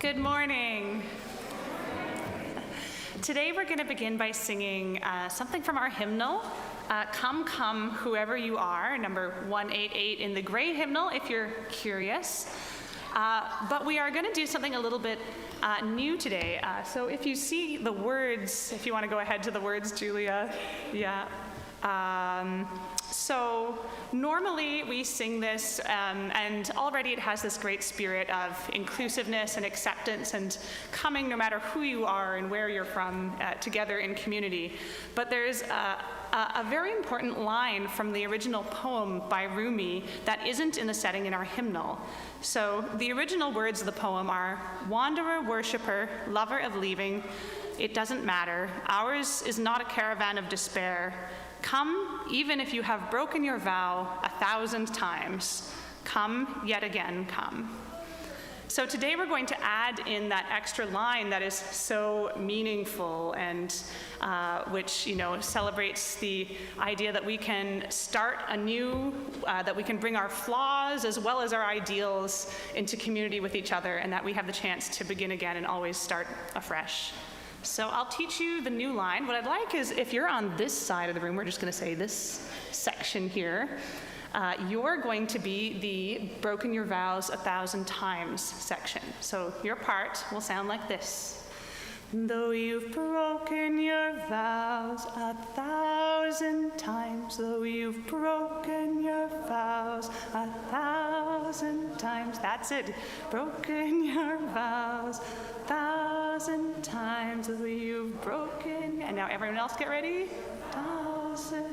Good morning. Today we're going to begin by singing something from our hymnal, Come, Come, Whoever You Are, number 188 in the gray hymnal, if you're curious. But we are going to do something a little bit new today. So if you see the words, if you want to go ahead to the words, Julia. Yeah. So normally we sing this, and already it has this great spirit of inclusiveness and acceptance and coming no matter who you are and where you're from together in community. But there's a very important line from the original poem by Rumi that isn't in the setting in our hymnal. So the original words of the poem are, wanderer, worshipper, lover of leaving, it doesn't matter. Ours is not a caravan of despair. Come, even if you have broken your vow 1,000 times. Come, yet again, come. So today we're going to add in that extra line that is so meaningful and which, celebrates the idea that we can start anew, that we can bring our flaws as well as our ideals into community with each other, and that we have the chance to begin again and always start afresh. So I'll teach you the new line. What I'd like is, if you're on this side of the room, we're just going to say this section here, you're going to be the broken your vows 1,000 times section. So your part will sound like this. Though you've broken your vows 1,000 times, though you've broken your vows 1,000 times. That's it. Broken your vows 1,000 times, though you've broken. And now everyone else get ready. 1,000.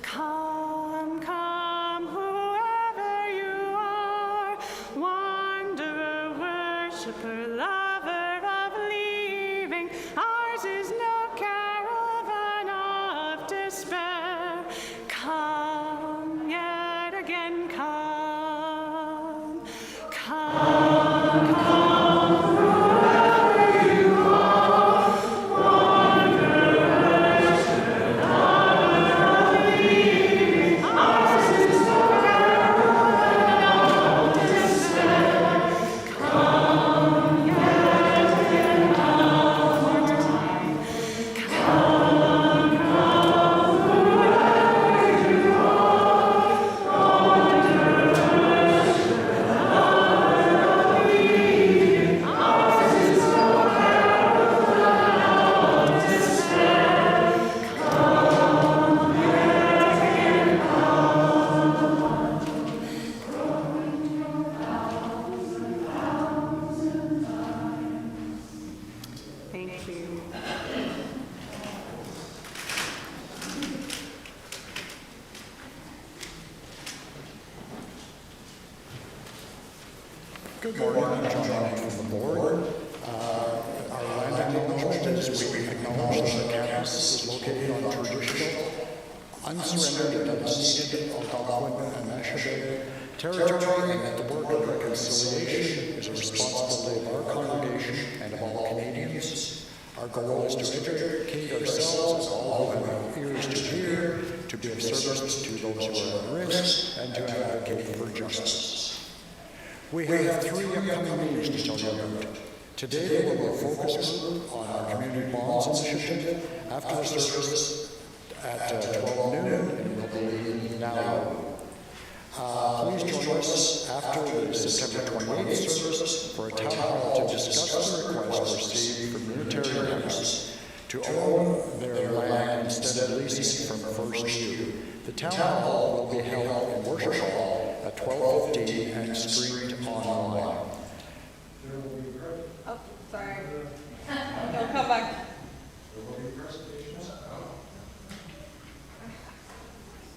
Come, come, whoever you are, wanderer, worshiper, lover of leaving. Ours is no caravan of despair. Come, yet again, come. Come, come, whoever you are, wanderer, worshiper, lover of leaving. Ours is no caravan of despair. Come, yet again, come. One more time. Come, come, whoever you are, wanderer, worshiper, lover of leaving. Ours is no caravan of despair. Come, yet again, Thank you. Good morning, I'm John Knight from the board. Our land acknowledgement is we acknowledge that the campus is located on traditional, unsurrendered, and unceded Algonquin and Anishinaabe territory, and that the work of reconciliation is a responsibility of our congregation and of all Canadians. Our goal is to educate ourselves and all who have ears to hear, to be of service to those who are at risk, and to advocate for justice. We have 3 upcoming meetings to tell you about. Today we will focus on our Community Bonds Initiative after the service at 12 noon, and we'll be now. Please join us after the September 28th service for a town hall to discuss the request received from Unitarian House to own their land instead of leasing from FirstU. The town hall will be held in Worship Hall at 12:15 and streamed online. Oh, sorry. No, come back.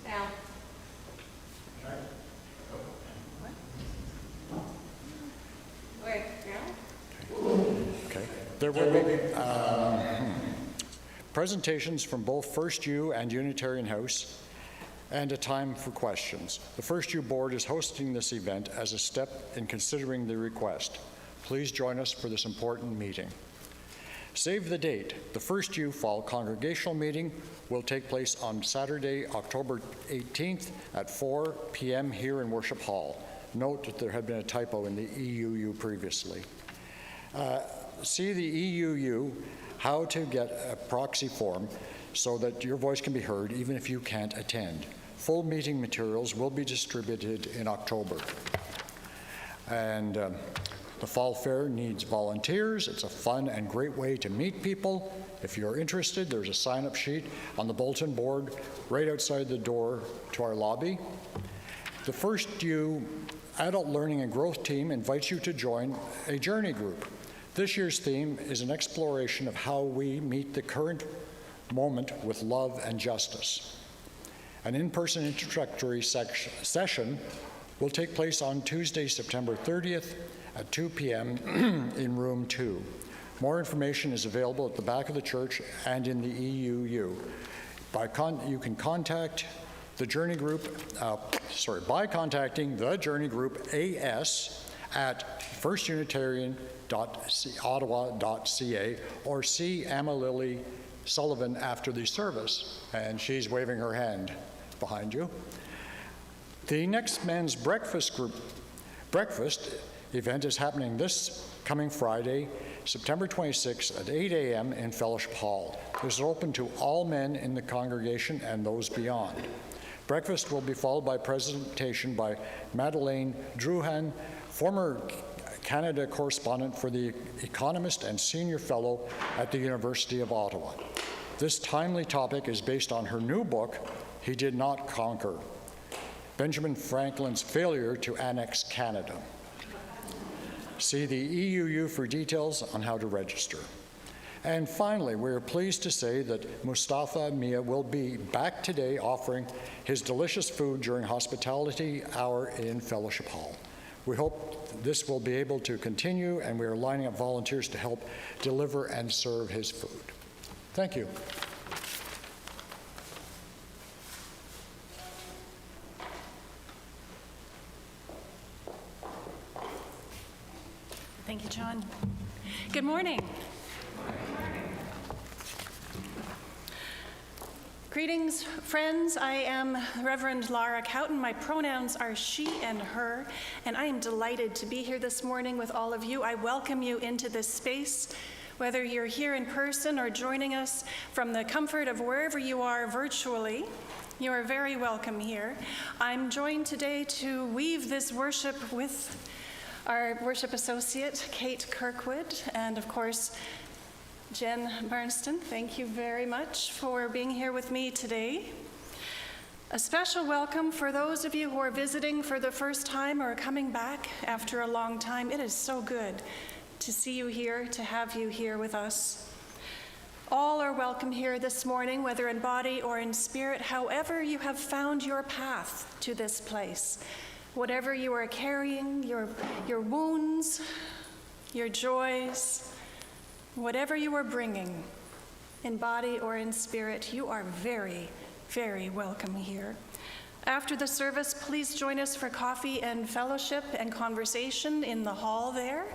Down. Wait, now? Okay. There will be presentations from both FirstU and Unitarian House, and a time for questions. The FirstU board is hosting this event as a step in considering the request. Please join us for this important meeting. Save the date. The FirstU Fall Congregational Meeting will take place on Saturday, October 18th at 4 p.m. here in Worship Hall. Note that there had been a typo in the EUU previously. See the EUU, how to get a proxy form so that your voice can be heard even if you can't attend. Full meeting materials will be distributed in October. And the Fall Fair needs volunteers. It's a fun and great way to meet people. If you're interested, there's a sign-up sheet on the bulletin board right outside the door to our lobby. The FirstU Adult Learning and Growth Team invites you to join a journey group. This year's theme is an exploration of how we meet the current moment with love and justice. An in-person introductory session will take place on Tuesday, September 30th at 2 p.m. in room 2. More information is available at the back of the church and in the EUU. You can contact the Journey Group, by contacting the Journey Group AS at firstunitarian.ottawa.ca or see Amma Lily Sullivan after the service, and she's waving her hand behind you. The next men's breakfast event is happening this coming Friday, September 26th at 8 a.m. in Fellowship Hall. This is open to all men in the congregation and those beyond. Breakfast will be followed by a presentation by Madeleine Druhan, former Canada correspondent for The Economist and senior fellow at the University of Ottawa. This timely topic is based on her new book, He Did Not Conquer, Benjamin Franklin's Failure to Annex Canada. See the EUU for details on how to register. And finally, we are pleased to say that Mustafa Mia will be back today offering his delicious food during hospitality hour in Fellowship Hall. We hope this will be able to continue, and we are lining up volunteers to help deliver and serve his food. Thank you. Thank you, John. Good morning. Greetings, friends. I am Reverend Lara Cowtan. My pronouns are she and her, and I am delighted to be here this morning with all of you. I welcome you into this space, whether you're here in person or joining us from the comfort of wherever you are virtually. You are very welcome here. I'm joined today to weave this worship with our worship associate, Kate Kirkwood, and of course, Jen Barnston. Thank you very much for being here with me today. A special welcome for those of you who are visiting for the first time or coming back after a long time. It is so good to see you here, to have you here with us. All are welcome here this morning, whether in body or in spirit, however you have found your path to this place. Whatever you are carrying, your wounds, your joys, whatever you are bringing, in body or in spirit, you are very, very welcome here. After the service, please join us for coffee and fellowship and conversation in the hall there,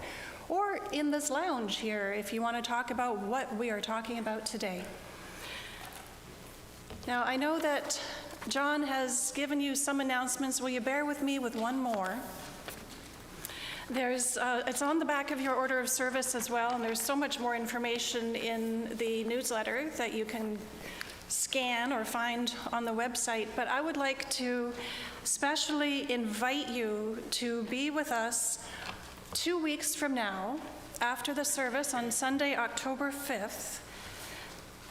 or in this lounge here if you want to talk about what we are talking about today. Now, I know that John has given you some announcements. Will you bear with me with one more? It's on the back of your order of service as well, and there's so much more information in the newsletter that you can scan or find on the website. But I would like to specially invite you to be with us 2 weeks from now, after the service on Sunday, October 5th.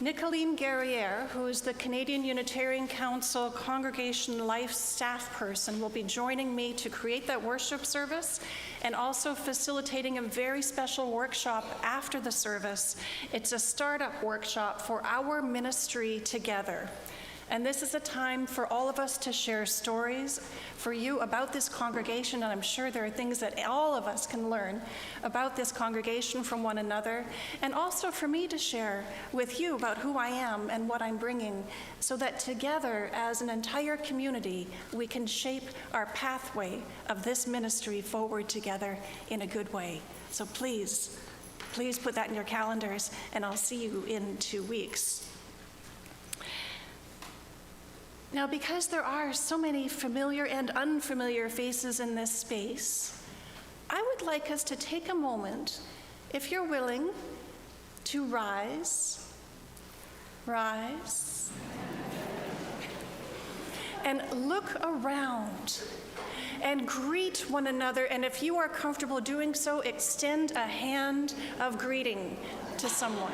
Nicoline Guerriere, who is the Canadian Unitarian Council Congregation Life staff person, will be joining me to create that worship service and also facilitating a very special workshop after the service. It's a startup workshop for our ministry together. And this is a time for all of us to share stories for you about this congregation, and I'm sure there are things that all of us can learn about this congregation from one another, and also for me to share with you about who I am and what I'm bringing, so that together as an entire community, we can shape our pathway of this ministry forward together in a good way. So please put that in your calendars, and I'll see you in 2 weeks. Now, because there are so many familiar and unfamiliar faces in this space, I would like us to take a moment if you're willing to rise, and look around and greet one another, and if you are comfortable doing so, extend a hand of greeting to someone.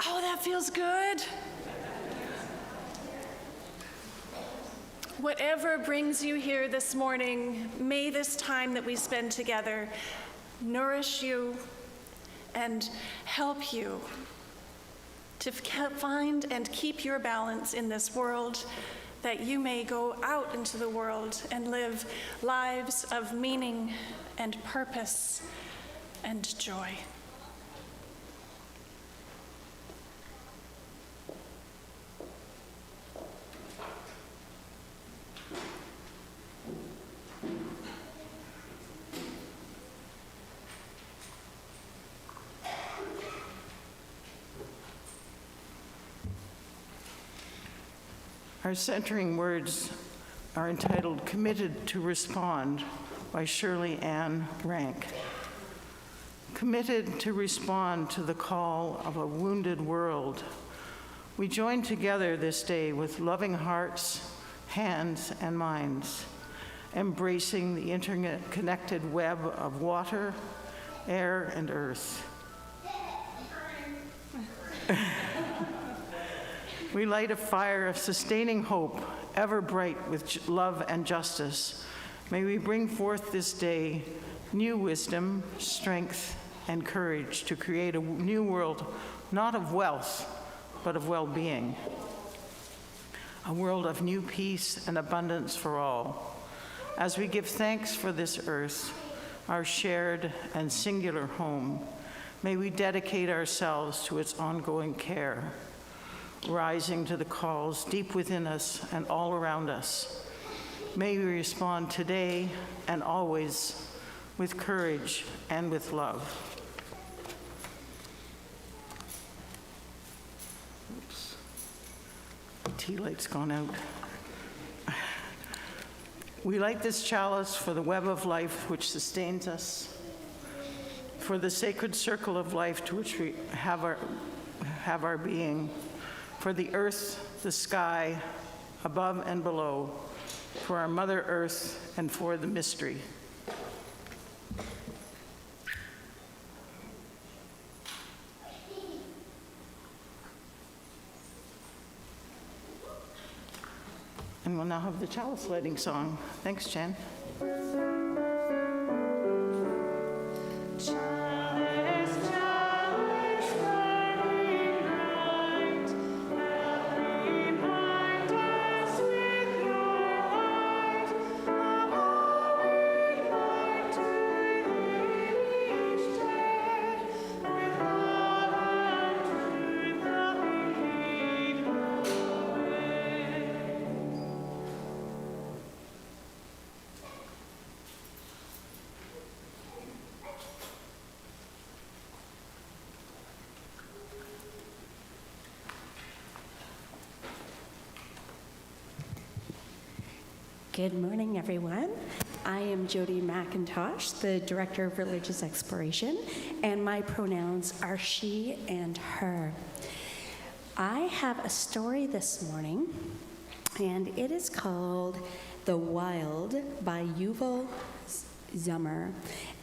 Oh, that feels good. Whatever brings you here this morning, may this time that we spend together nourish you and help you to find and keep your balance in this world, that you may go out into the world and live lives of meaning and purpose and joy. Our centering words are entitled Committed to Respond by Shirley Ann Rank. Committed to respond to the call of a wounded world, we join together this day with loving hearts, hands, and minds, embracing the interconnected web of water, air, and earth. We light a fire of sustaining hope, ever bright with love and justice. May we bring forth this day new wisdom, strength, and courage to create a new world, not of wealth, but of well-being. A world of new peace and abundance for all. As we give thanks for this earth, our shared and singular home, may we dedicate ourselves to its ongoing care, rising to the calls deep within us and all around us. May we respond today and always with courage and with love. Oops. The tea light's gone out. We light this chalice for the web of life which sustains us, for the sacred circle of life to which we have our being, for the earth, the sky, above and below, for our Mother Earth, and for the mystery. And we'll now have the chalice lighting song. Thanks, Jen. Good morning, everyone. I am Jody McIntosh, the Director of Religious Exploration, and my pronouns are she and her. I have a story this morning, and it is called The Wild by Yuval Zummer.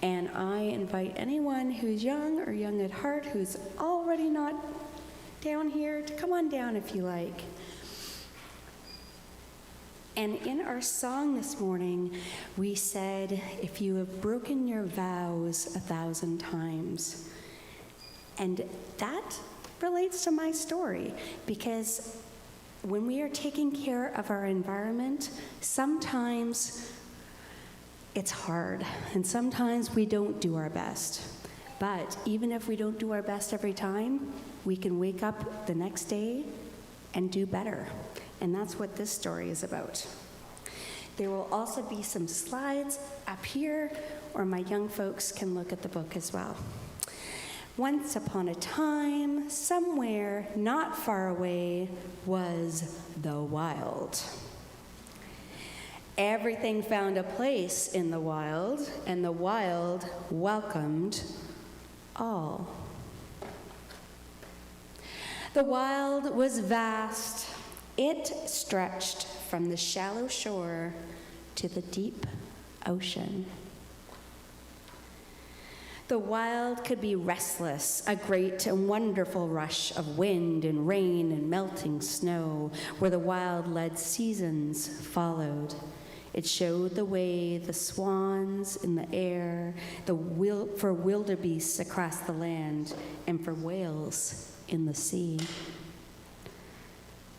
And I invite anyone who's young or young at heart who's already not down here to come on down if you like. And in our song this morning, we said, if you have broken your vows 1,000 times. And that relates to my story, because when we are taking care of our environment, sometimes it's hard, and sometimes we don't do our best. But even if we don't do our best every time, we can wake up the next day and do better. And that's what this story is about. There will also be some slides up here, or my young folks can look at the book as well. Once upon a time, somewhere not far away, was the wild. Everything found a place in the wild, and the wild welcomed all. The wild was vast. It stretched from the shallow shore to the deep ocean. The wild could be restless, a great and wonderful rush of wind and rain and melting snow, where the wild-led seasons followed. It showed the way the swans in the air, for wildebeests across the land, and for whales in the sea.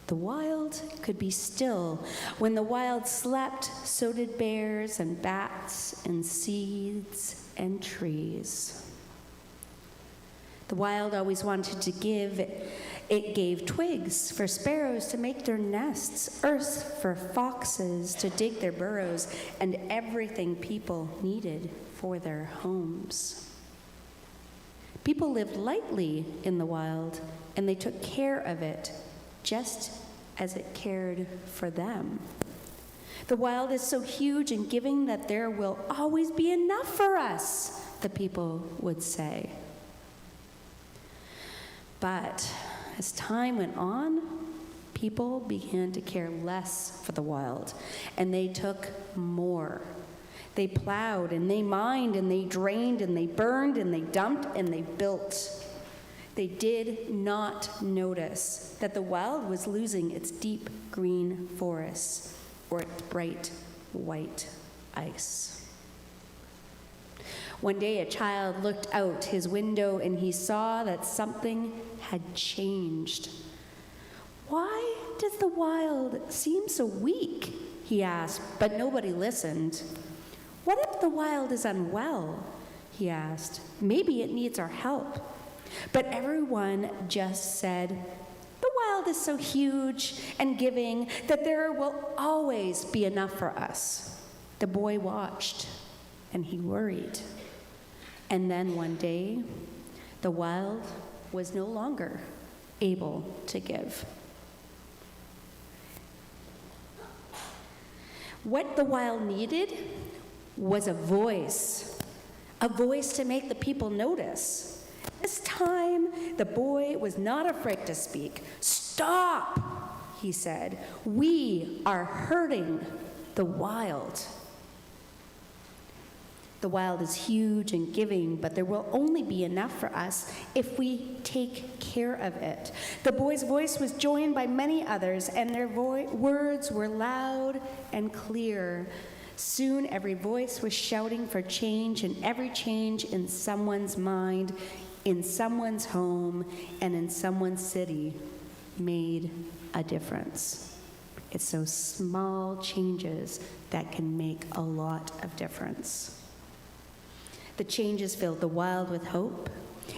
The wild could be still. When the wild slept, so did bears and bats and seeds and trees. The wild always wanted to give. It gave twigs for sparrows to make their nests, earth for foxes to dig their burrows, and everything people needed for their homes. People lived lightly in the wild, and they took care of it just as it cared for them. The wild is so huge and giving that there will always be enough for us, the people would say. But as time went on, people began to care less for the wild, and they took more. They plowed and they mined and they drained and they burned and they dumped and they built. They did not notice that the wild was losing its deep green forests or its bright white ice. One day a child looked out his window and he saw that something had changed. "Why does the wild seem so weak?" he asked, but nobody listened. "What if the wild is unwell?" he asked. "Maybe it needs our help." But everyone just said, "The wild is so huge and giving that there will always be enough for us." The boy watched, and he worried. And then one day, the wild was no longer able to give. What the wild needed was a voice to make the people notice. This time, the boy was not afraid to speak. "Stop," he said. "We are hurting the wild." The wild is huge and giving, but there will only be enough for us if we take care of it. The boy's voice was joined by many others, and their words were loud and clear. Soon every voice was shouting for change, and every change in someone's mind, in someone's home, and in someone's city made a difference. It's those small changes that can make a lot of difference. The changes filled the wild with hope.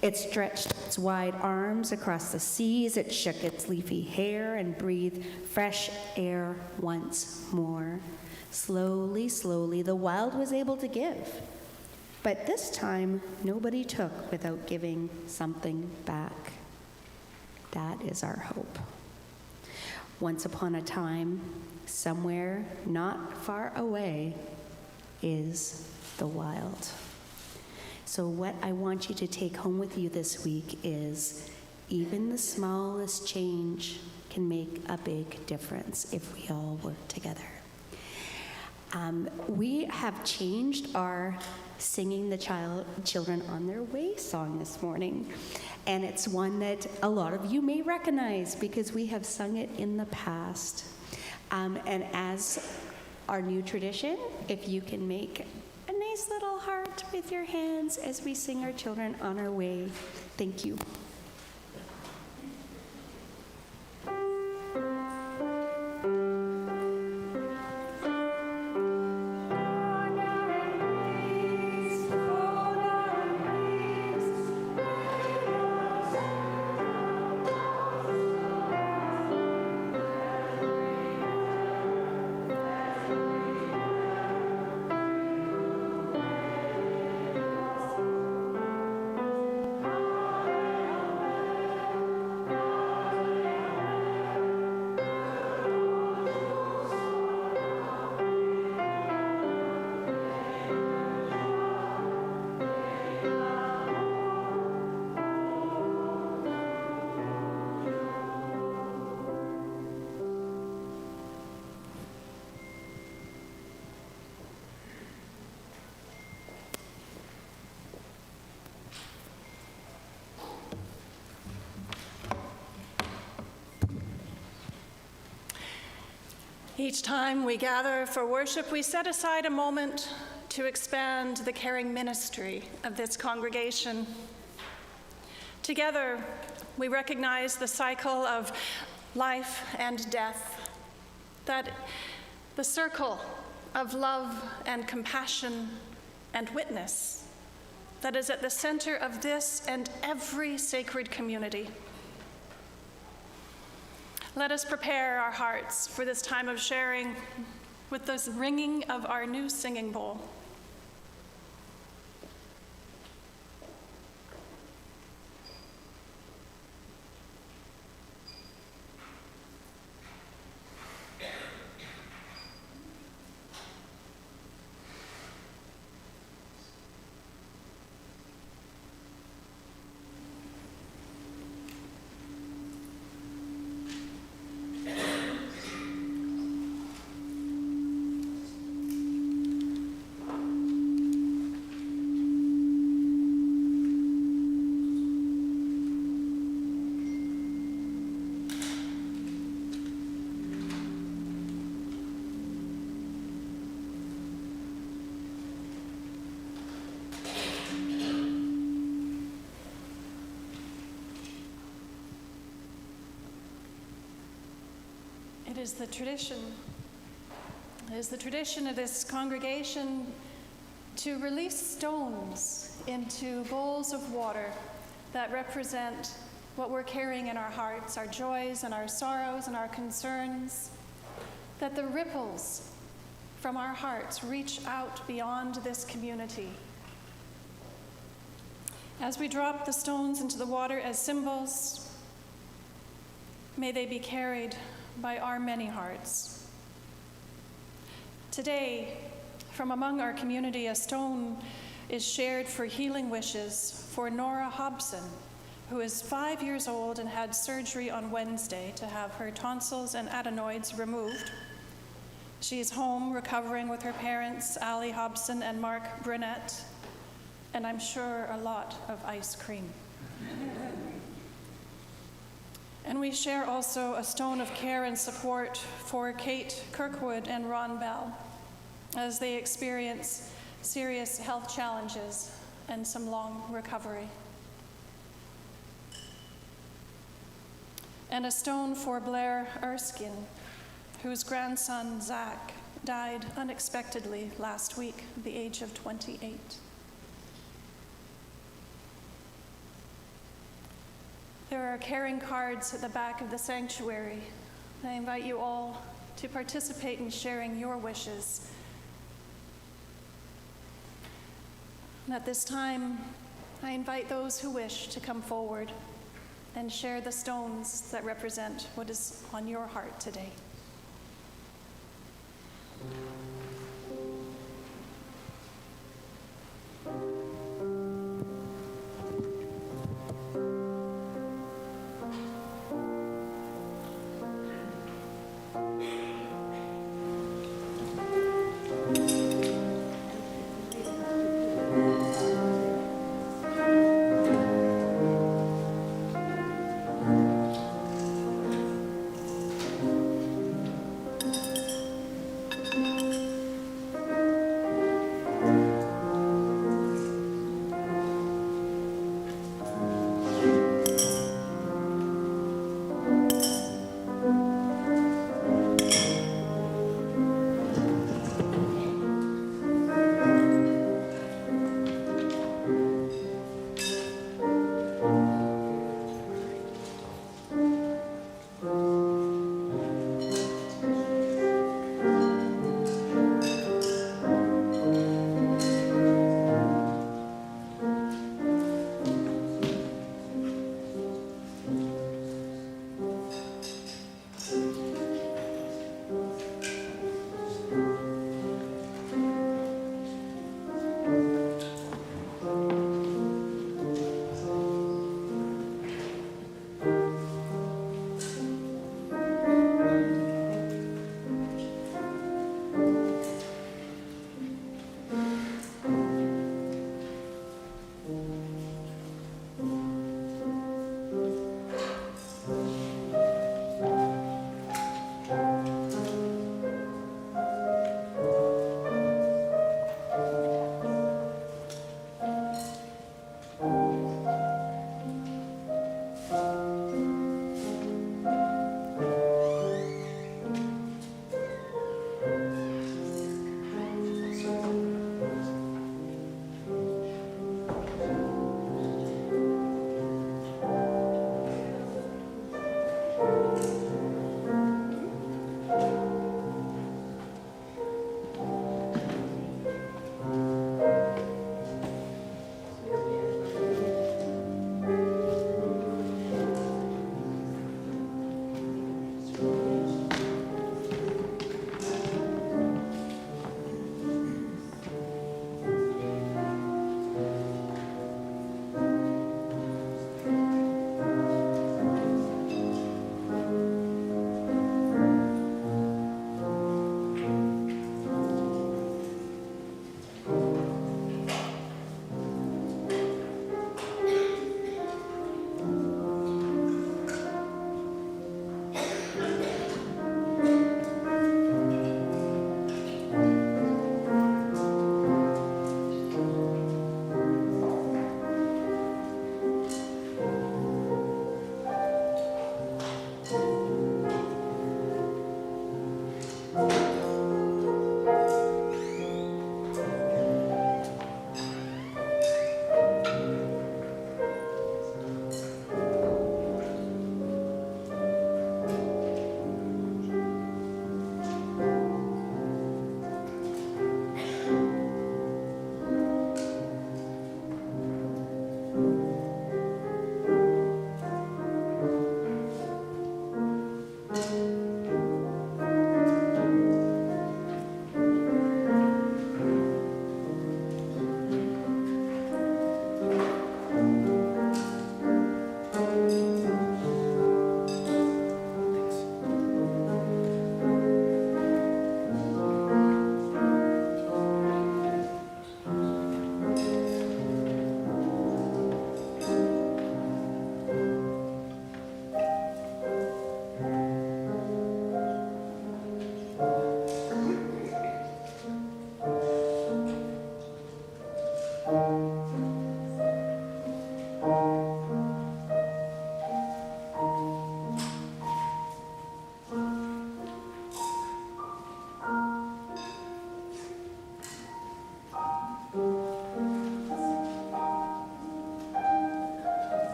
It stretched its wide arms across the seas. It shook its leafy hair and breathed fresh air once more. Slowly, slowly, the wild was able to give. But this time, nobody took without giving something back. That is our hope. Once upon a time, somewhere not far away, is the wild. So what I want you to take home with you this week is even the smallest change can make a big difference if we all work together. We have changed our singing the children on their way song this morning. And it's one that a lot of you may recognize because we have sung it in the past. And as our new tradition, if you can make a nice little heart with your hands as we sing our children on our way. Thank you. Each time we gather for worship, we set aside a moment to expand the caring ministry of this congregation. Together, we recognize the cycle of life and death, that the circle of love and compassion and witness that is at the center of this and every sacred community. Let us prepare our hearts for this time of sharing with the ringing of our new singing bowl. It is the tradition of this congregation to release stones into bowls of water that represent what we're carrying in our hearts, our joys and our sorrows and our concerns, that the ripples from our hearts reach out beyond this community. As we drop the stones into the water as symbols, may they be carried by our many hearts. Today, from among our community, a stone is shared for healing wishes for Nora Hobson, who is 5 years old and had surgery on Wednesday to have her tonsils and adenoids removed. She is home recovering with her parents, Allie Hobson and Mark Brunette, and I'm sure a lot of ice cream. And we share also a stone of care and support for Kate Kirkwood and Ron Bell as they experience serious health challenges and some long recovery. And a stone for Blair Erskine, whose grandson, Zach, died unexpectedly last week at the age of 28. There are caring cards at the back of the sanctuary. I invite you all to participate in sharing your wishes. And at this time, I invite those who wish to come forward and share the stones that represent what is on your heart today.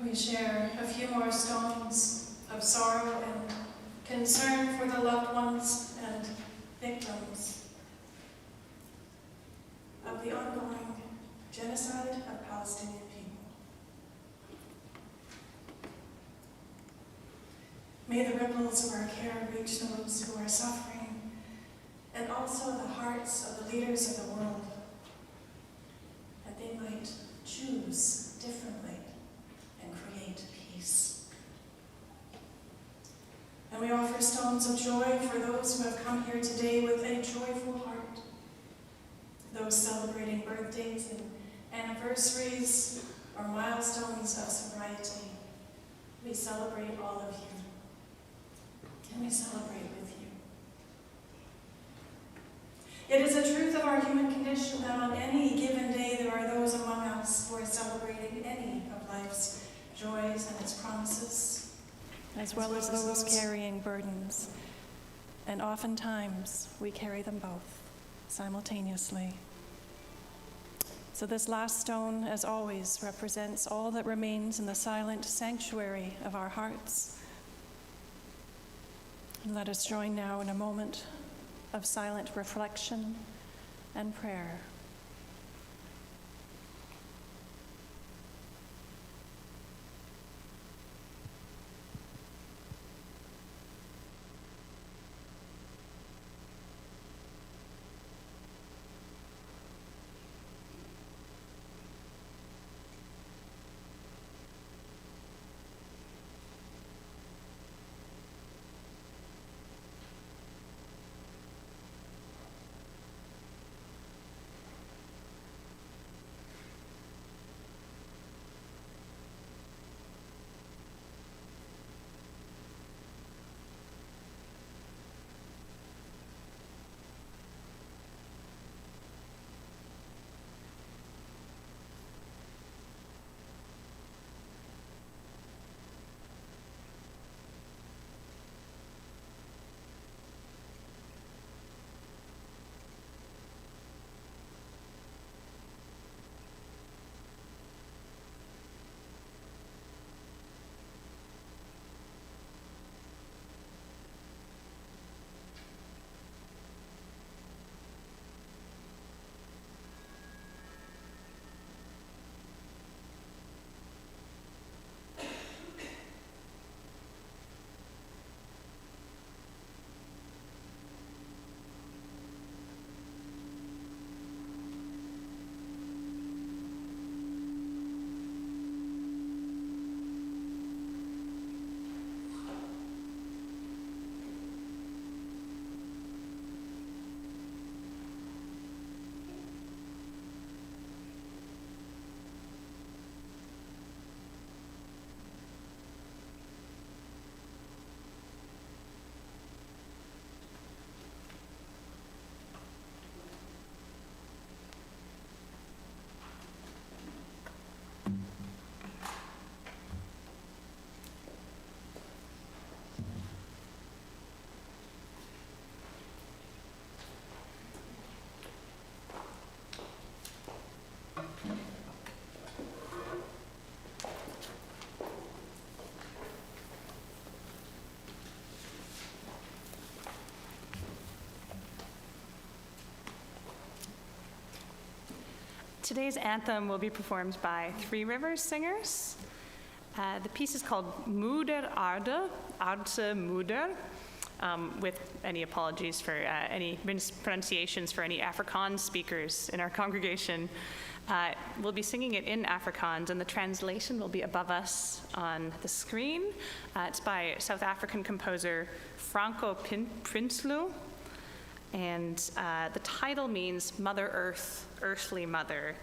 We share a few more stones of sorrow and concern for the loved ones and victims of the ongoing genocide of Palestinian people. May the ripples of our care reach those who are suffering, and also the hearts of the leaders of the world, that they might choose differently and create peace. And we offer stones of joy for those who have come here today with a joyful heart, those celebrating birthdays and anniversaries or milestones of sobriety. We celebrate all of you. And we celebrate with you. It is a truth of our human condition that on any given day there are those among us who are celebrating any of life's joys and its promises, as well as those carrying burdens. And oftentimes we carry them both simultaneously. So this last stone, as always, represents all that remains in the silent sanctuary of our hearts. And let us join now in a moment of silent reflection and prayer. Today's anthem will be performed by Three Rivers singers. The piece is called Moeder Aarde, Aardse Moeder, with any apologies for any mispronunciations for any Afrikaans speakers in our congregation. We'll be singing it in Afrikaans, and the translation will be above us on the screen. It's by South African composer Franco Prinsloo, and the title means Mother Earth, Earthly Mother.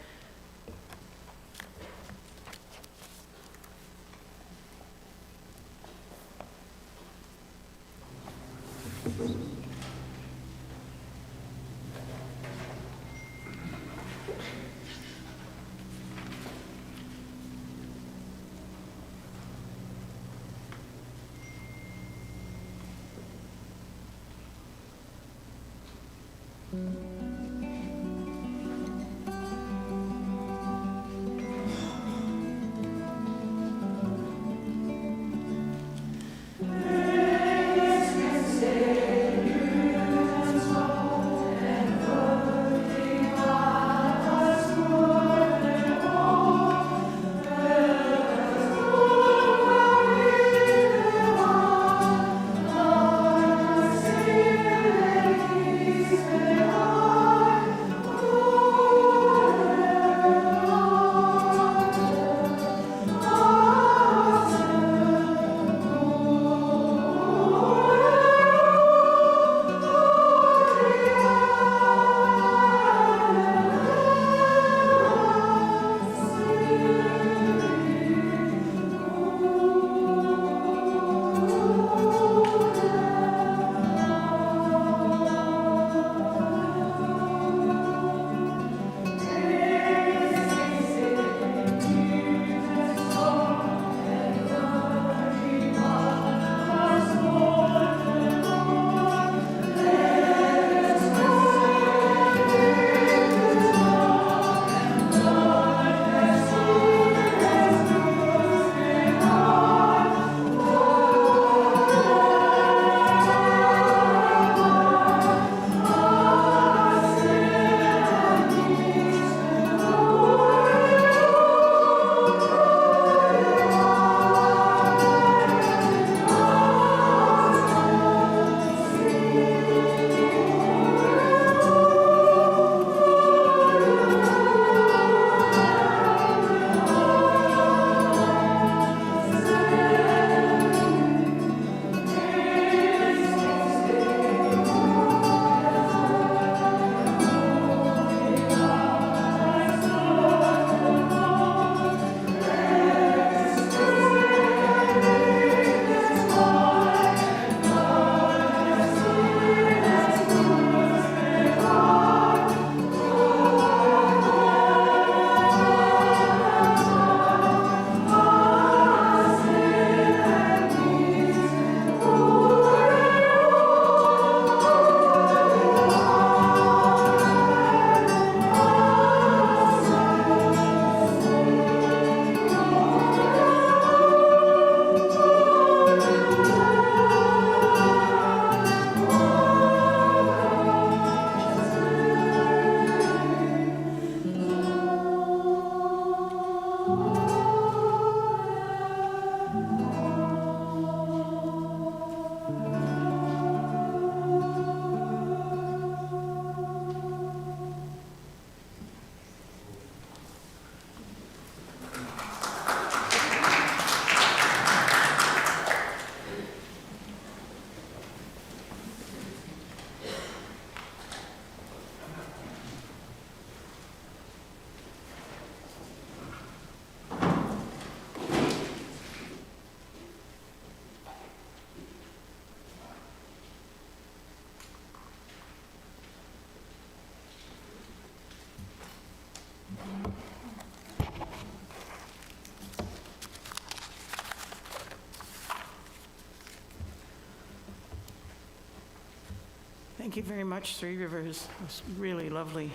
Thank you very much, Three Rivers. It was really lovely.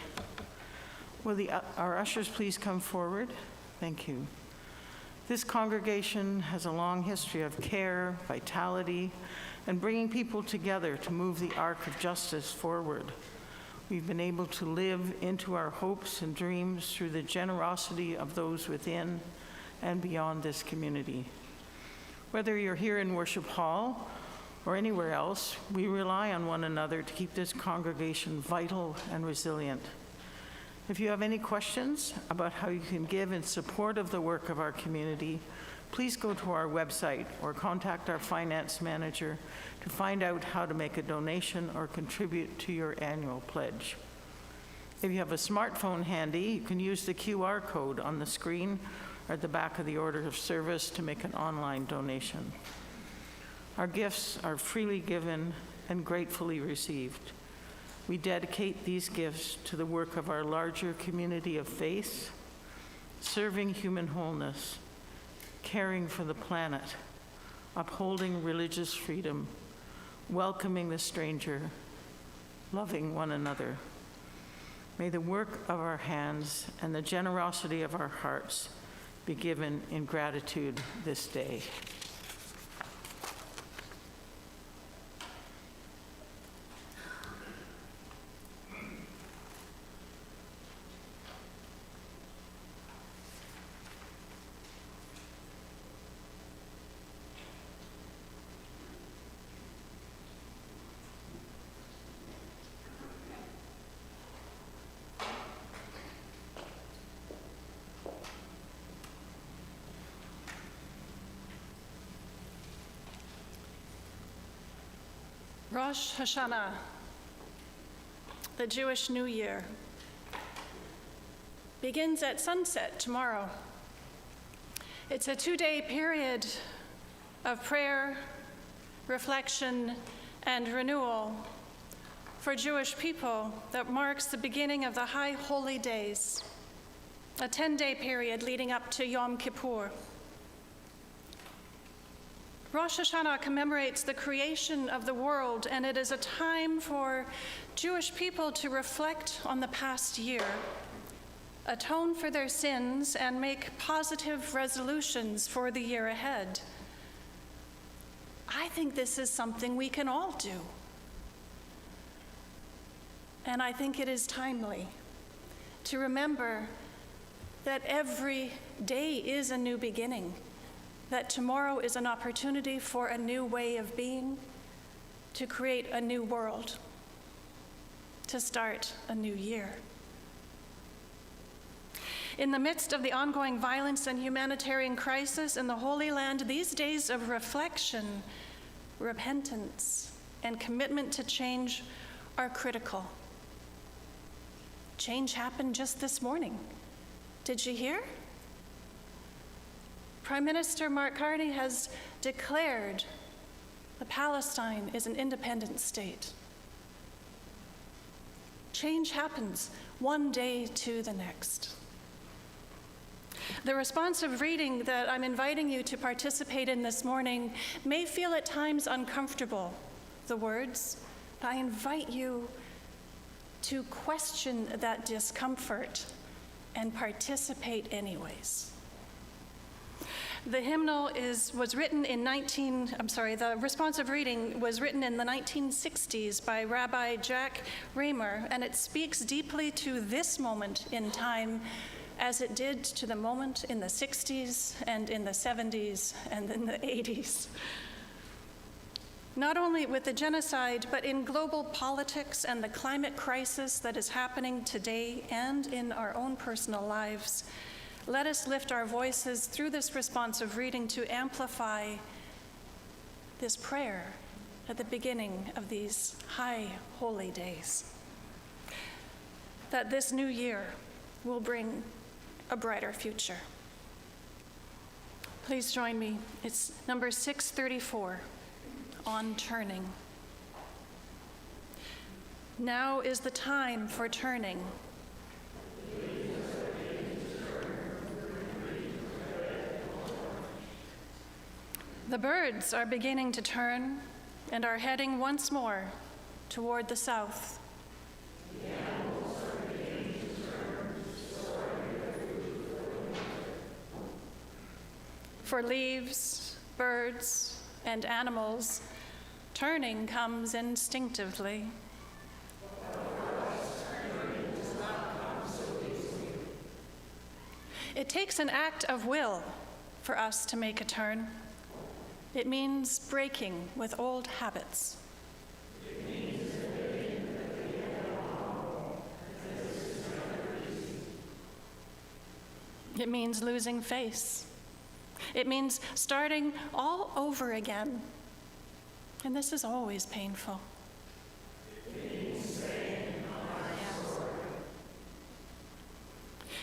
Will our ushers please come forward? Thank you. This congregation has a long history of care, vitality, and bringing people together to move the arc of justice forward. We've been able to live into our hopes and dreams through the generosity of those within and beyond this community. Whether you're here in Worship Hall or anywhere else, we rely on one another to keep this congregation vital and resilient. If you have any questions about how you can give in support of the work of our community, please go to our website or contact our finance manager to find out how to make a donation or contribute to your annual pledge. If you have a smartphone handy, you can use the QR code on the screen or at the back of the order of service to make an online donation. Our gifts are freely given and gratefully received. We dedicate these gifts to the work of our larger community of faith, serving human wholeness, caring for the planet, upholding religious freedom, welcoming the stranger, loving one another. May the work of our hands and the generosity of our hearts be given in gratitude this day. Rosh Hashanah, the Jewish New Year, begins at sunset tomorrow. It's a 2-day period of prayer, reflection, and renewal for Jewish people that marks the beginning of the High Holy Days, a 10-day period leading up to Yom Kippur. Rosh Hashanah commemorates the creation of the world, and it is a time for Jewish people to reflect on the past year, atone for their sins, and make positive resolutions for the year ahead. I think this is something we can all do. And I think it is timely to remember that every day is a new beginning, that tomorrow is an opportunity for a new way of being, to create a new world, to start a new year. In the midst of the ongoing violence and humanitarian crisis in the Holy Land, these days of reflection, repentance, and commitment to change are critical. Change happened just this morning. Did you hear? Prime Minister Mark Carney has declared that Palestine is an independent state. Change happens one day to the next. The responsive reading that I'm inviting you to participate in this morning may feel at times uncomfortable, the words, but I invite you to question that discomfort and participate anyways. The hymnal was written in the responsive reading was written in the 1960s by Rabbi Jack Raymer, and it speaks deeply to this moment in time as it did to the moment in the 60s and in the 70s and in the 80s. Not only with the genocide, but in global politics and the climate crisis that is happening today and in our own personal lives, let us lift our voices through this responsive reading to amplify this prayer at the beginning of these high holy days, that this new year will bring a brighter future. Please join me. It's number 634, On Turning. Now is the time for turning. The birds are beginning to turn and are heading once more toward the south. For leaves, birds, and animals, turning comes instinctively. It takes an act of will for us to make a turn. It means breaking with old habits. It means losing face. It means starting all over again. And this is always painful.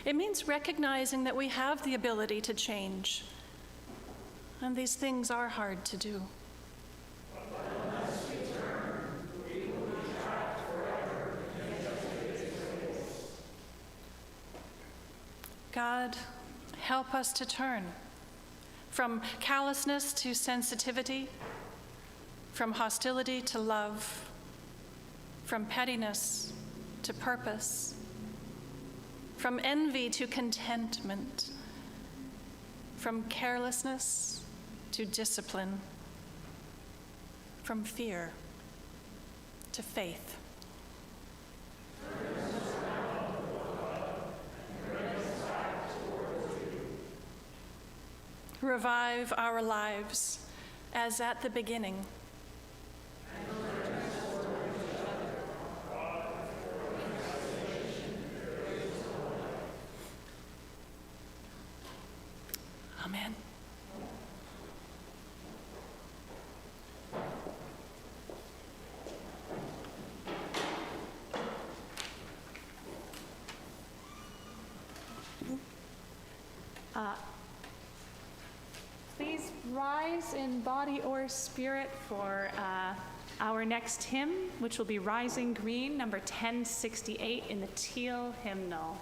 It means recognizing that we have the ability to change. And these things are hard to do. God, help us to turn from callousness to sensitivity, from hostility to love, from pettiness to purpose, from envy to contentment, from carelessness to discipline, from fear to faith. Revive our lives as at the beginning. Amen. Please rise in body or spirit for our next hymn, which will be Rising Green, number 1068 in the teal hymnal.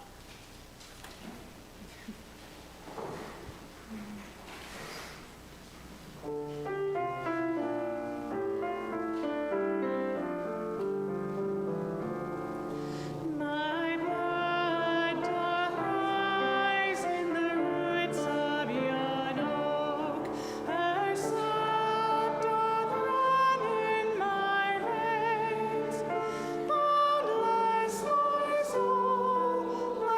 Boundless, my soul,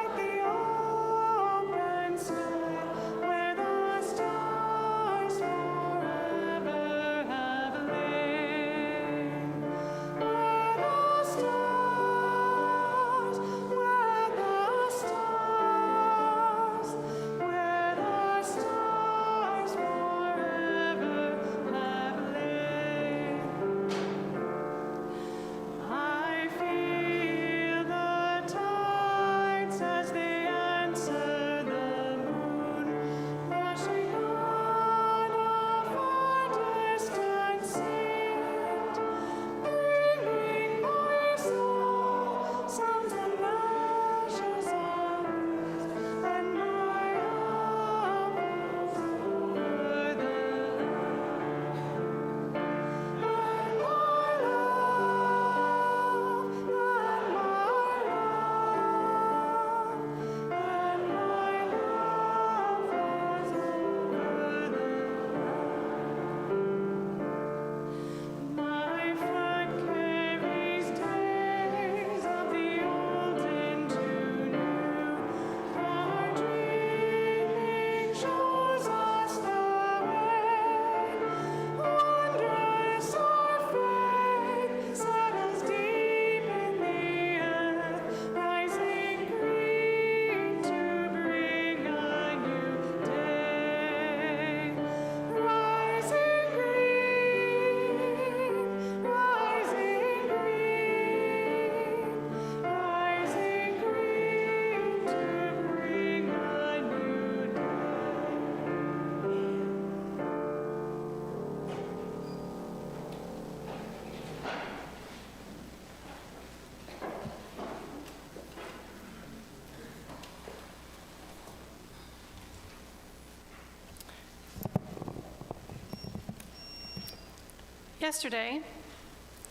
Yesterday,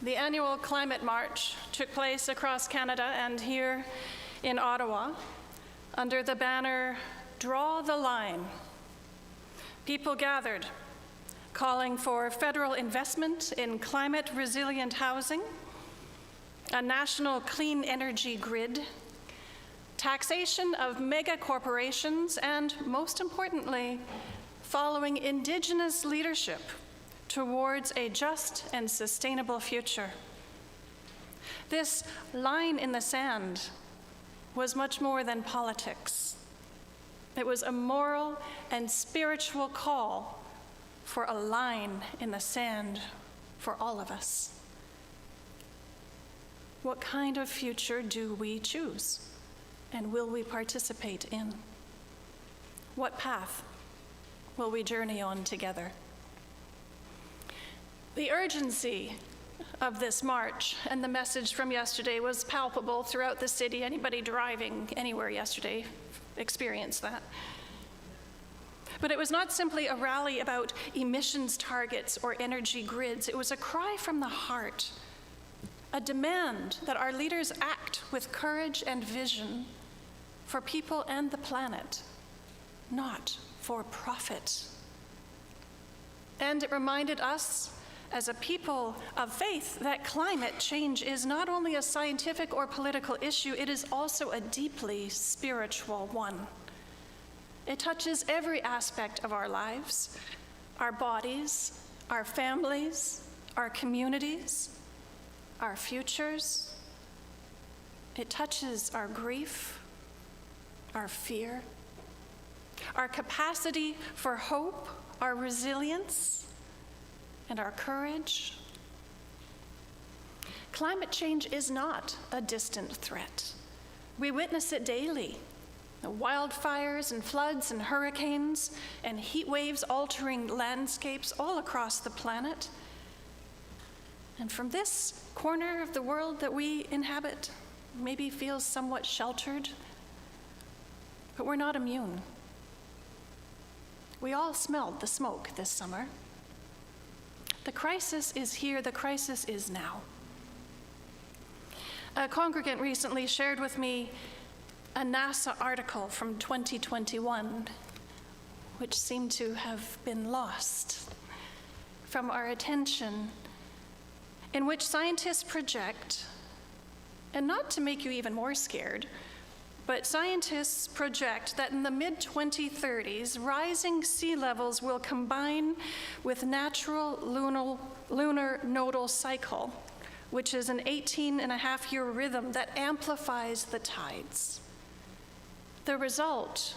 the annual Climate March took place across Canada and here in Ottawa under the banner, "Draw the Line." People gathered, calling for federal investment in climate-resilient housing, a national clean energy grid, taxation of mega corporations, and most importantly, following Indigenous leadership towards a just and sustainable future. This line in the sand was much more than politics. It was a moral and spiritual call for a line in the sand for all of us. What kind of future do we choose, and will we participate in? What path will we journey on together? The urgency of this march and the message from yesterday was palpable throughout the city. Anybody driving anywhere yesterday experienced that. But it was not simply a rally about emissions targets or energy grids. It was a cry from the heart, a demand that our leaders act with courage and vision for people and the planet, not for profit. And it reminded us, as a people of faith, that climate change is not only a scientific or political issue, it is also a deeply spiritual one. It touches every aspect of our lives, our bodies, our families, our communities, our futures. It touches our grief, our fear, our capacity for hope, our resilience, and our courage. Climate change is not a distant threat. We witness it daily. The wildfires and floods and hurricanes and heat waves altering landscapes all across the planet. And from this corner of the world that we inhabit, maybe feels somewhat sheltered, but we're not immune. We all smelled the smoke this summer. The crisis is here, the crisis is now. A congregant recently shared with me a NASA article from 2021, which seemed to have been lost from our attention, in which scientists project, and not to make you even more scared, but scientists project that in the mid-2030s, rising sea levels will combine with natural lunar nodal cycle, which is an 18-and-a-half-year rhythm that amplifies the tides. The result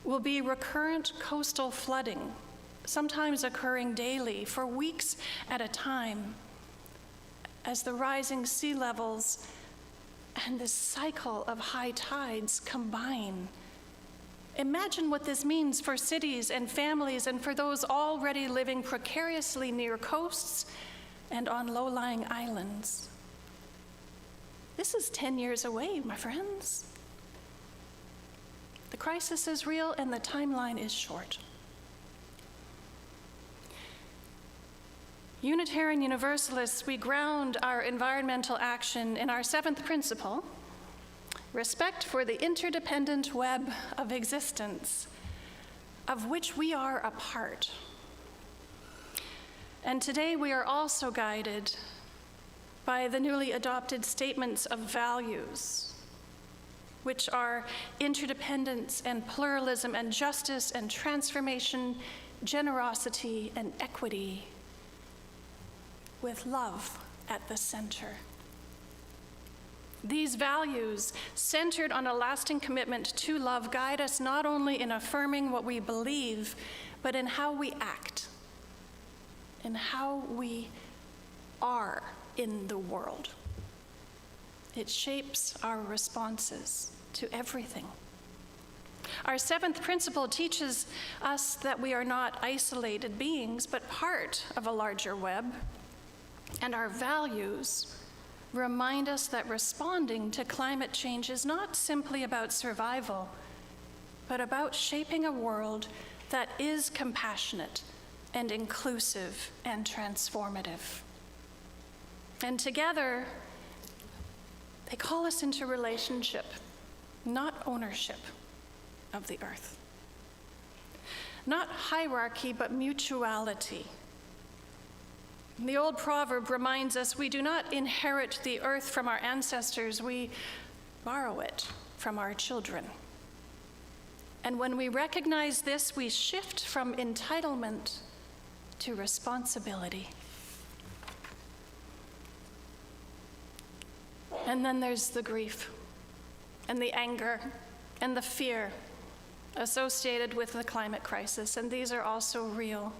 will be recurrent coastal flooding, sometimes occurring daily for weeks at a time, as the rising sea levels and this cycle of high tides combine. Imagine what this means for cities and families and for those already living precariously near coasts and on low-lying islands. This is 10 years away, my friends. The crisis is real and the timeline is short. Unitarian Universalists, we ground our environmental action in our seventh principle, respect for the interdependent web of existence, of which we are a part. And today we are also guided by the newly adopted statements of values, which are interdependence and pluralism and justice and transformation, generosity and equity, with love at the center. These values, centered on a lasting commitment to love, guide us not only in affirming what we believe, but in how we act, in how we are in the world. It shapes our responses to everything. Our seventh principle teaches us that we are not isolated beings, but part of a larger web. And our values remind us that responding to climate change is not simply about survival, but about shaping a world that is compassionate and inclusive and transformative. And together, they call us into relationship, not ownership of the earth. Not hierarchy, but mutuality. The old proverb reminds us we do not inherit the earth from our ancestors, we borrow it from our children. And when we recognize this, we shift from entitlement to responsibility. And then there's the grief and the anger and the fear associated with the climate crisis, and these are also real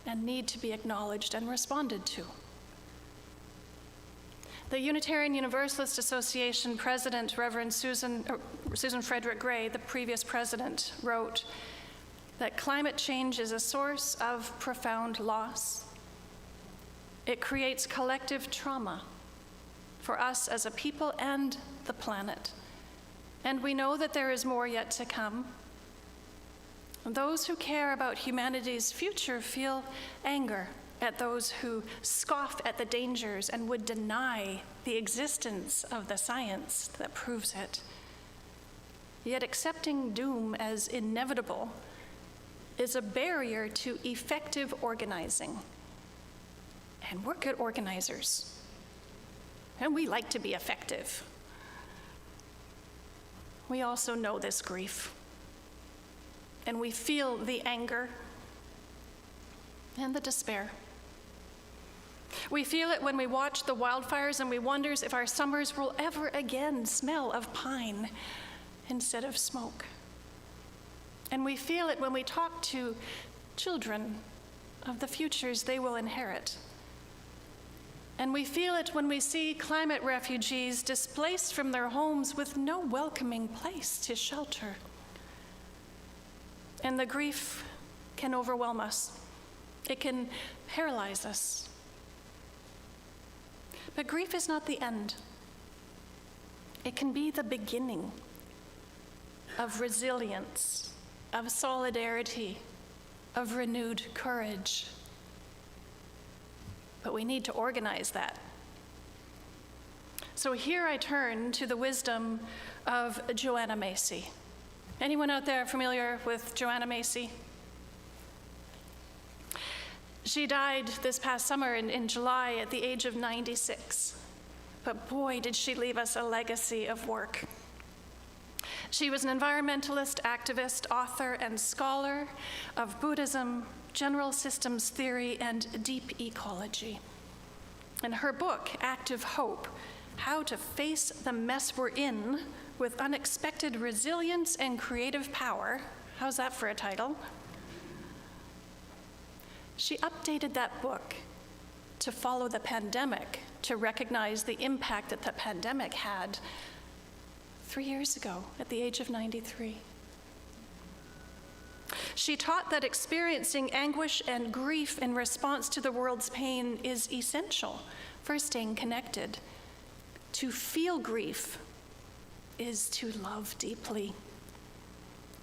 and need to be acknowledged and responded to. The Unitarian Universalist Association president, Reverend Susan Frederick Gray, the previous president, wrote that climate change is a source of profound loss. It creates collective trauma for us as a people and the planet. And we know that there is more yet to come. Those who care about humanity's future feel anger at those who scoff at the dangers and would deny the existence of the science that proves it. Yet accepting doom as inevitable is a barrier to effective organizing. And we're good organizers. And we like to be effective. We also know this grief. And we feel the anger and the despair. We feel it when we watch the wildfires and we wonder if our summers will ever again smell of pine instead of smoke. And we feel it when we talk to children of the futures they will inherit. And we feel it when we see climate refugees displaced from their homes with no welcoming place to shelter. And the grief can overwhelm us. It can paralyze us. But grief is not the end. It can be the beginning of resilience, of solidarity, of renewed courage. But we need to organize that. So here I turn to the wisdom of Joanna Macy. Anyone out there familiar with Joanna Macy? She died this past summer in July at the age of 96. But boy, did she leave us a legacy of work. She was an environmentalist, activist, author, and scholar of Buddhism, general systems theory, and deep ecology. And her book, Active Hope, How to Face the Mess We're In with Unexpected Resilience and Creative Power. How's that for a title? She updated that book to follow the pandemic, to recognize the impact that the pandemic had 3 years ago at the age of 93. She taught that experiencing anguish and grief in response to the world's pain is essential for staying connected. To feel grief is to love deeply.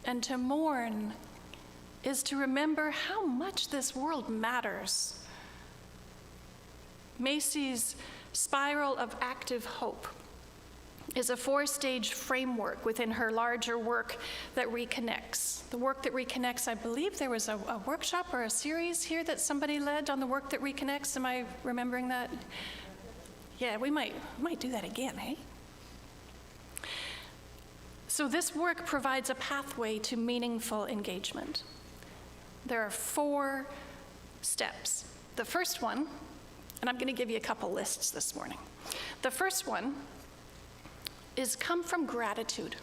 And to mourn is to remember how much this world matters. Macy's Spiral of Active Hope is a 4-stage framework within her larger work that reconnects. The work that reconnects, I believe there was a workshop or a series here that somebody led on the work that reconnects. Am I remembering that? Yeah, we might do that again, eh? So this work provides a pathway to meaningful engagement. There are 4 steps. The first one, and I'm going to give you a couple lists this morning. The first one is come from gratitude,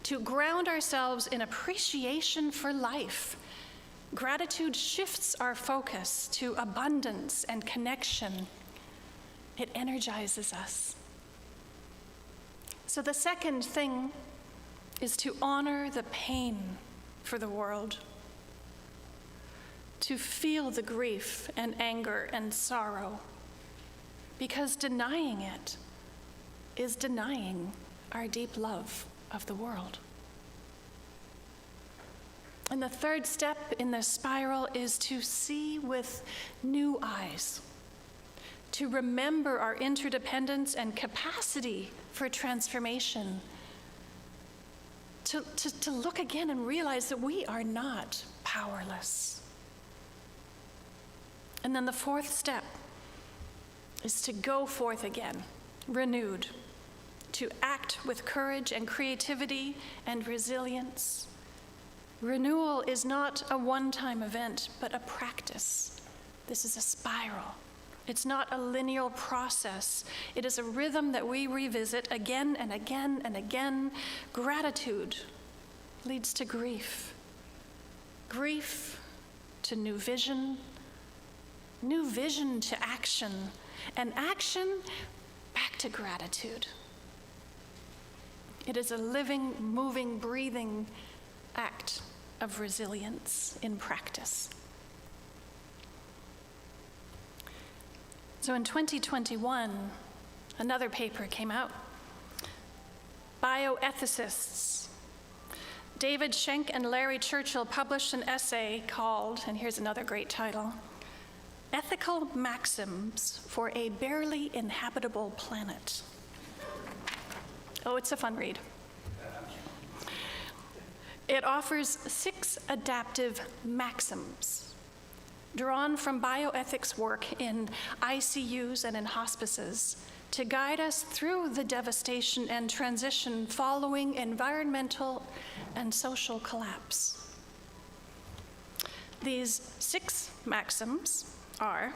to ground ourselves in appreciation for life. Gratitude shifts our focus to abundance and connection. It energizes us. So the second thing is to honor the pain for the world, to feel the grief and anger and sorrow, because denying it is denying our deep love of the world. And the third step in the spiral is to see with new eyes, to remember our interdependence and capacity for transformation, to look again and realize that we are not powerless. And then the fourth step is to go forth again, renewed, to act with courage and creativity and resilience. Renewal is not a one-time event, but a practice. This is a spiral. It's not a linear process. It is a rhythm that we revisit again and again and again. Gratitude leads to grief. Grief to new vision to action, and action back to gratitude. It is a living, moving, breathing act of resilience in practice. So in 2021, another paper came out. Bioethicists David Schenck and Larry Churchill published an essay called, and here's another great title, Ethical Maxims for a Barely Inhabitable Planet. Oh, it's a fun read. It offers 6 adaptive maxims drawn from bioethics work in ICUs and in hospices to guide us through the devastation and transition following environmental and social collapse. These 6 maxims are: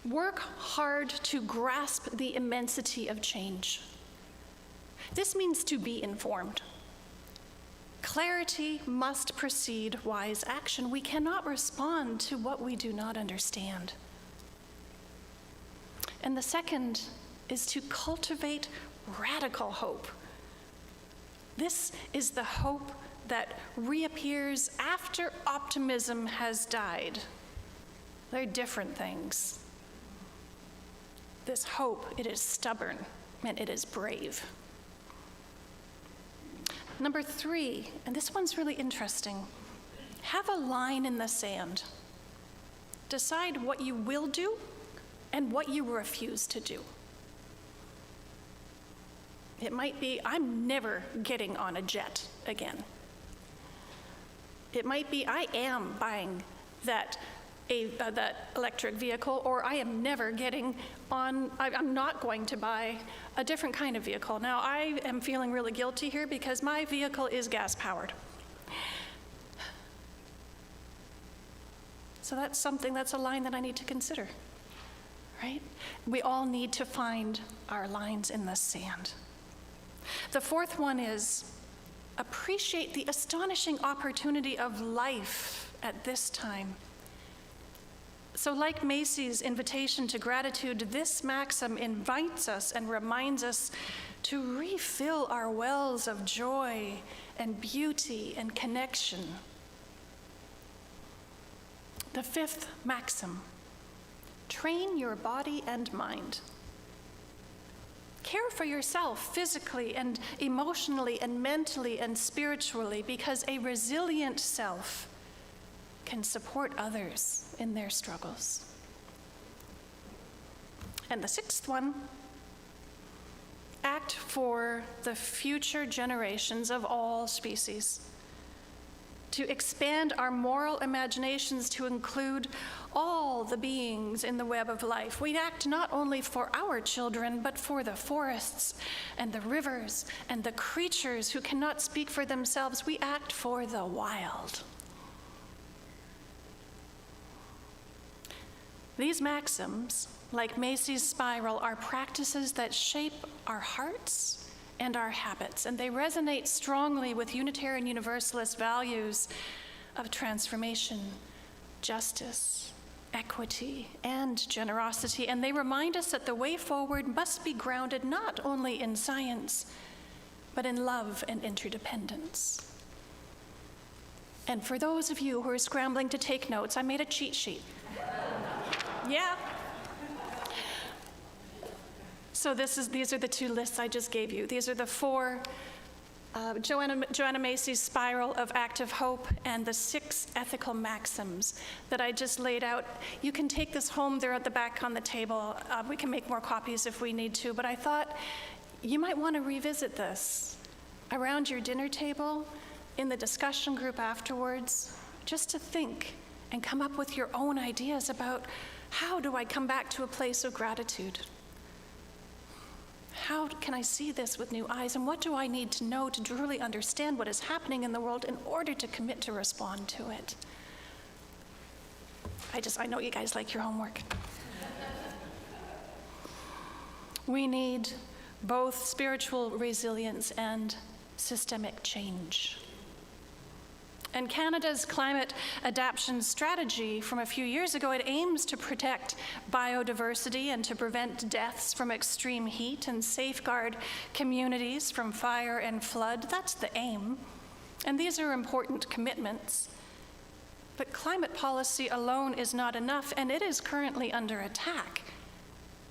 work hard to grasp the immensity of change. This means to be informed. Clarity must precede wise action. We cannot respond to what we do not understand. And the second is to cultivate radical hope. This is the hope that reappears after optimism has died. They're different things. This hope, it is stubborn and it is brave. Number 3, and this one's really interesting, have a line in the sand. Decide what you will do and what you refuse to do. It might be, I'm never getting on a jet again. It might be, I am buying that electric vehicle, or I am never getting on, I'm not going to buy a different kind of vehicle. Now, I am feeling really guilty here because my vehicle is gas-powered. So that's a line that I need to consider, right? We all need to find our lines in the sand. The fourth one is appreciate the astonishing opportunity of life at this time. So like Macy's invitation to gratitude, this maxim invites us and reminds us to refill our wells of joy and beauty and connection. The fifth maxim, train your body and mind. Care for yourself physically and emotionally and mentally and spiritually, because a resilient self can support others in their struggles. And the sixth one, act for the future generations of all species. To expand our moral imaginations to include all the beings in the web of life. We act not only for our children, but for the forests and the rivers and the creatures who cannot speak for themselves. We act for the wild. These maxims, like Macy's spiral, are practices that shape our hearts and our habits, and they resonate strongly with Unitarian Universalist values of transformation, justice, equity, and generosity, and they remind us that the way forward must be grounded not only in science, but in love and interdependence. And for those of you who are scrambling to take notes, I made a cheat sheet. Yeah. So these are the 2 lists I just gave you. These are the 4 Joanna Macy's Spiral of Active Hope, and the 6 ethical maxims that I just laid out. You can take this home. They're at the back on the table. We can make more copies if we need to, but I thought you might want to revisit this around your dinner table, in the discussion group afterwards, just to think and come up with your own ideas about, how do I come back to a place of gratitude? How can I see this with new eyes? And what do I need to know to truly understand what is happening in the world in order to commit to respond to it? I know you guys like your homework. We need both spiritual resilience and systemic change. And Canada's climate adaptation strategy from a few years ago, it aims to protect biodiversity and to prevent deaths from extreme heat and safeguard communities from fire and flood. That's the aim. And these are important commitments. But climate policy alone is not enough, and it is currently under attack.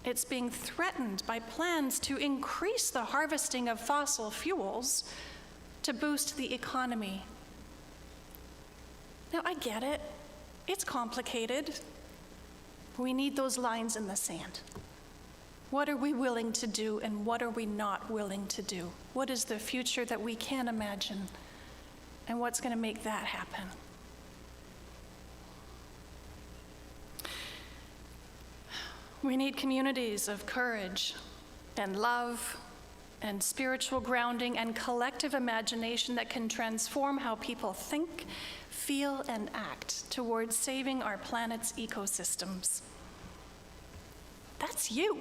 It's being threatened by plans to increase the harvesting of fossil fuels to boost the economy. Now, I get it. It's complicated. We need those lines in the sand. What are we willing to do, and what are we not willing to do? What is the future that we can imagine, and what's going to make that happen? We need communities of courage and love and spiritual grounding and collective imagination that can transform how people think, feel, and act towards saving our planet's ecosystems. That's you.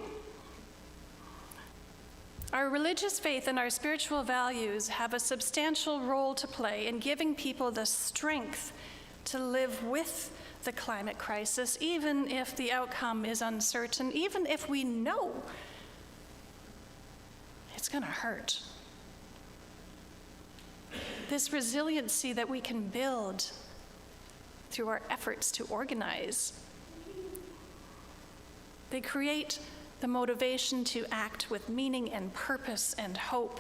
Our religious faith and our spiritual values have a substantial role to play in giving people the strength to live with the climate crisis, even if the outcome is uncertain, even if we know it's going to hurt. This resiliency that we can build through our efforts to organize, they create the motivation to act with meaning and purpose and hope.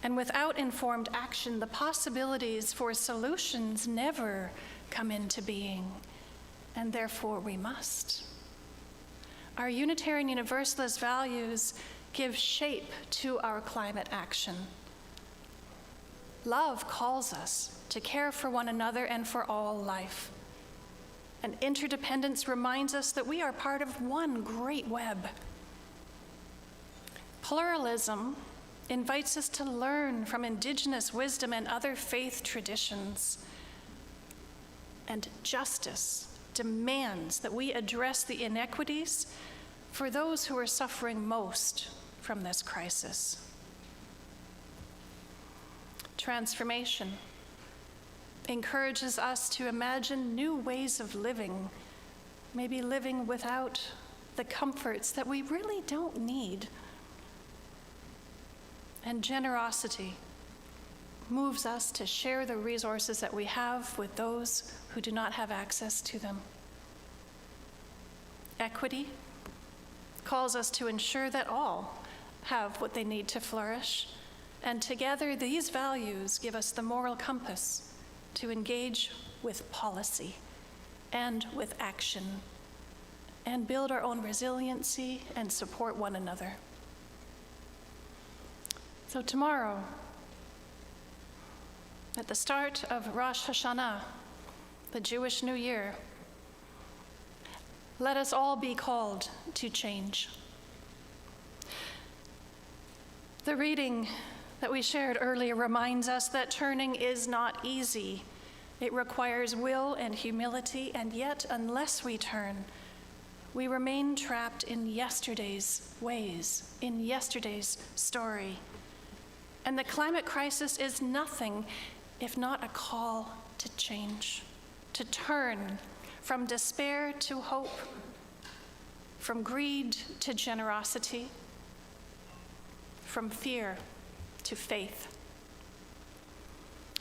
And without informed action, the possibilities for solutions never come into being, and therefore we must. Our Unitarian Universalist values give shape to our climate action. Love calls us to care for one another and for all life. And interdependence reminds us that we are part of one great web. Pluralism invites us to learn from Indigenous wisdom and other faith traditions. And justice demands that we address the inequities for those who are suffering most from this crisis. Transformation encourages us to imagine new ways of living, maybe living without the comforts that we really don't need. And generosity moves us to share the resources that we have with those who do not have access to them. Equity calls us to ensure that all have what they need to flourish. And together, these values give us the moral compass to engage with policy and with action and build our own resiliency and support one another. So tomorrow, at the start of Rosh Hashanah, the Jewish New Year, let us all be called to change. The reading that we shared earlier reminds us that turning is not easy. It requires will and humility, and yet unless we turn, we remain trapped in yesterday's ways, in yesterday's story. And the climate crisis is nothing if not a call to change, to turn from despair to hope, from greed to generosity, from fear to faith.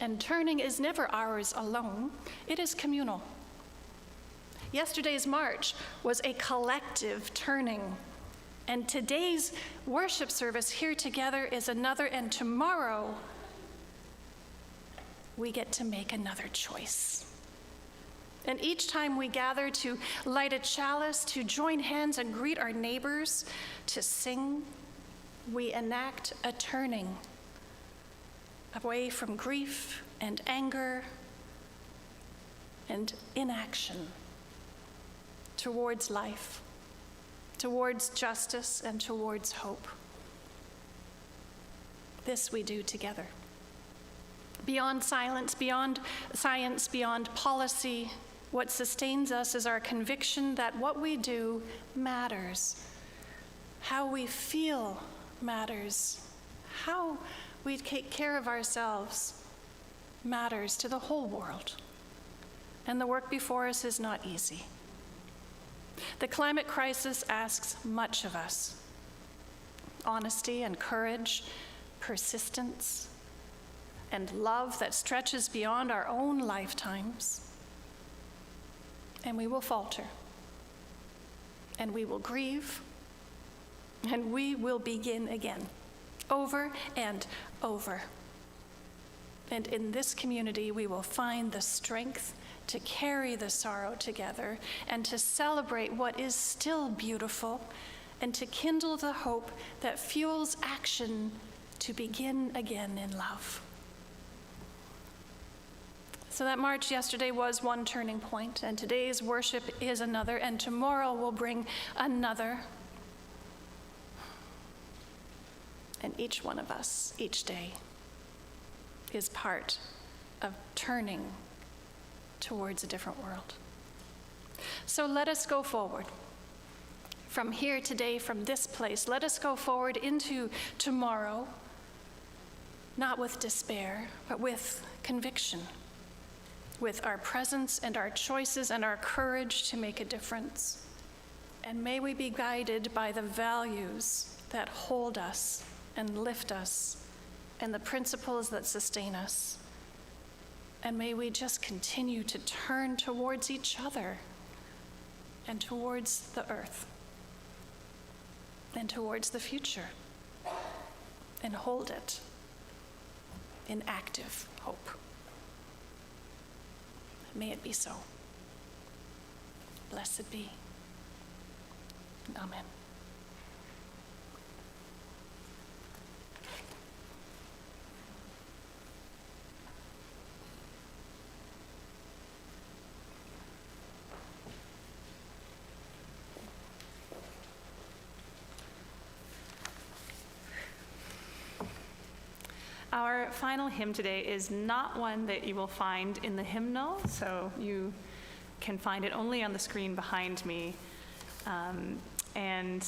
And turning is never ours alone, it is communal. Yesterday's march was a collective turning, and today's worship service here together is another, and tomorrow we get to make another choice. And each time we gather to light a chalice, to join hands and greet our neighbors, to sing, we enact a turning away from grief and anger and inaction towards life, towards justice, and towards hope. This we do together. Beyond silence, beyond science, beyond policy, what sustains us is our conviction that what we do matters. How we feel matters. How we take care of ourselves matters to the whole world. And the work before us is not easy. The climate crisis asks much of us: honesty and courage, persistence, and love that stretches beyond our own lifetimes. And we will falter, and we will grieve, and we will begin again, over and over. And in this community, we will find the strength to carry the sorrow together and to celebrate what is still beautiful and to kindle the hope that fuels action to begin again in love. So that march yesterday was one turning point, and today's worship is another, and tomorrow will bring another. And each one of us, each day, is part of turning towards a different world. So let us go forward. From here today, from this place, let us go forward into tomorrow, not with despair, but with conviction, with our presence and our choices and our courage to make a difference. And may we be guided by the values that hold us and lift us and the principles that sustain us. And may we just continue to turn towards each other and towards the earth and towards the future and hold it in active hope. May it be so. Blessed be. Amen. Our final hymn today is not one that you will find in the hymnal, so you can find it only on the screen behind me. And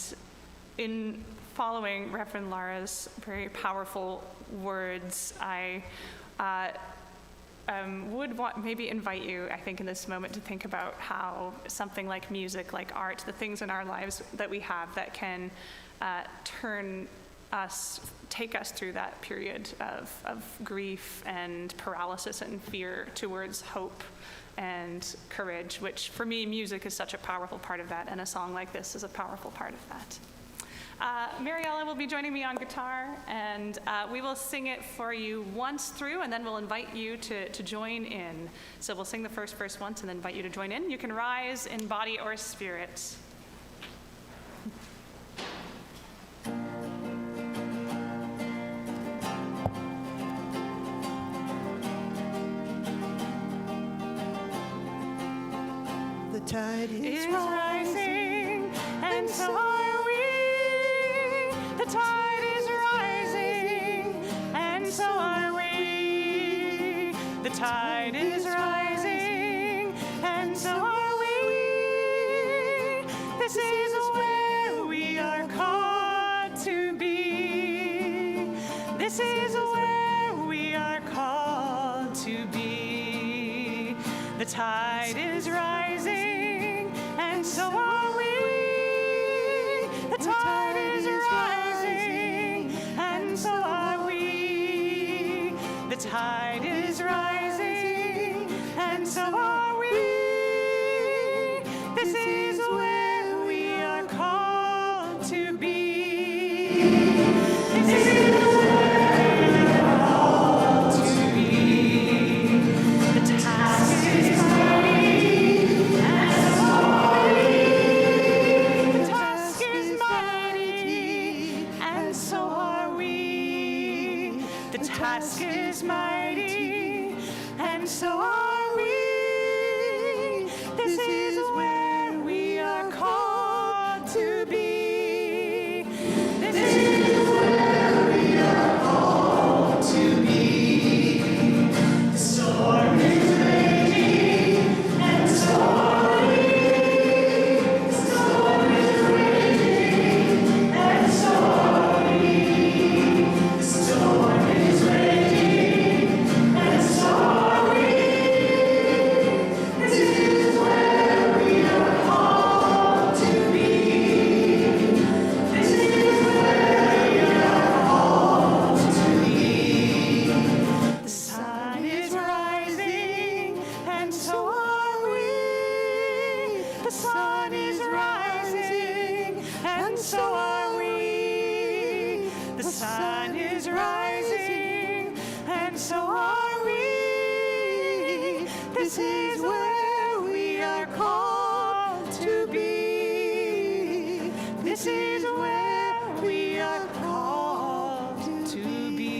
in following Reverend Lara's very powerful words, I would maybe invite you, I think, in this moment to think about how something like music, like art, the things in our lives that we have that can take us through that period of grief and paralysis and fear towards hope and courage, which for me, music is such a powerful part of that, and a song like this is a powerful part of that. Mariella will be joining me on guitar, and we will sing it for you once through, and then we'll invite you to join in. So we'll sing the first verse once and then invite you to join in. You can rise in body or spirit. The tide is rising, and so are we. The tide is rising, and so are we. The tide is rising, and so are we. This is where we are called to be. This is where we are called to be. The tide is rising, and so are we. The tide is rising, and so are we. The tide is rising, and so are we. This is where we are called to be. This is where we are called to be. mighty, and so are we. This is where we are called to be. This is where we are called to be. The storm is raging, and so are we. The storm is raging, and so are we. The storm is raging, and so are we. This is where we are called to be. This is where we are called to be. The sun is rising, and so are we. The sun is rising, and so are we. The sun is rising, and so are we. This is where we are called to be. This is where we are called to be.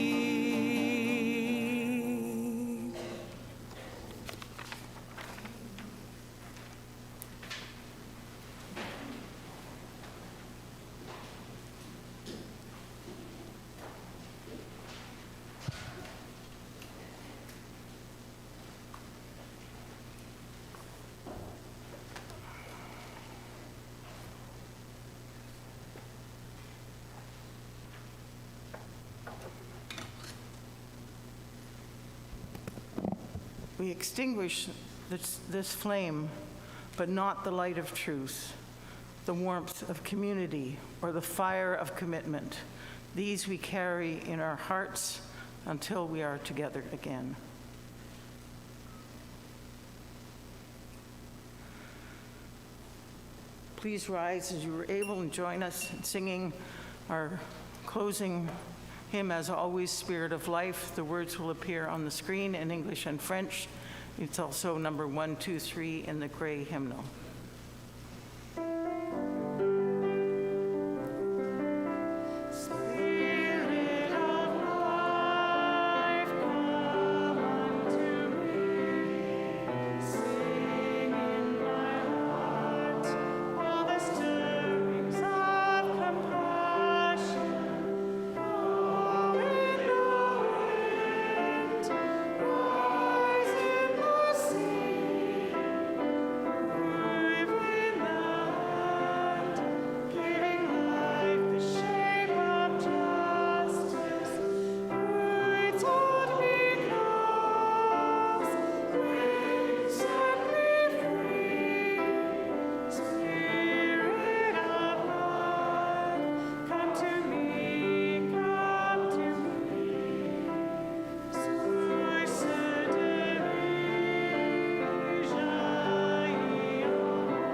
We extinguish this flame, but not the light of truth, the warmth of community, or the fire of commitment. These we carry in our hearts until we are together again. Please rise as you are able and join us in singing our closing hymn, As Always, Spirit of Life. The words will appear on the screen in English and French. It's also number 123 in the gray hymnal. Spirit of life, come unto me. Sing in my heart all the stirrings of compassion. Blow in the wind, rise in the sea. Move in the land, giving life the shape of justice. Roots on because we set me free. Spirit of life, come to me, come to me. Source de vie, jaillit en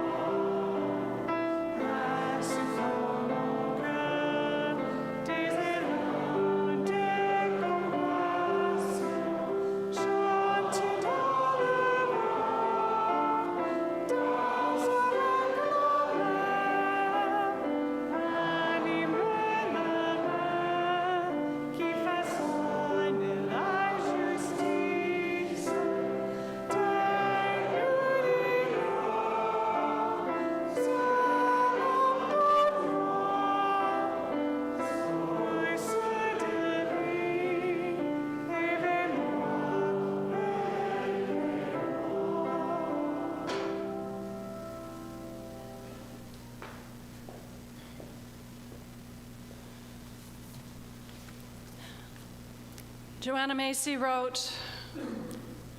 moi. Place dans mon cœur des élans d'exclamation. Chante dans le vent, danse avec la mer. Anime ma main qui façonne la justice. Donne-nous l'ignorance, source de vie, éveille-moi, Joanna Macy wrote,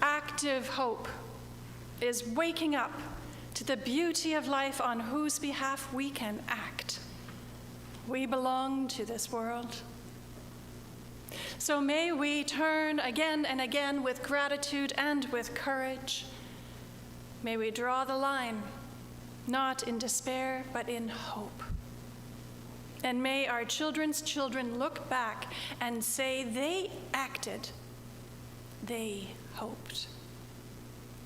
"Active hope is waking up to the beauty of life on whose behalf we can act. We belong to this world. So may we turn again and again with gratitude and with courage. May we draw the line, not in despair, but in hope. And may our children's children look back and say they acted, they hoped,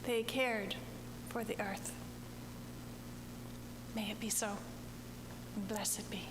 they cared for the earth. May it be so, and blessed be."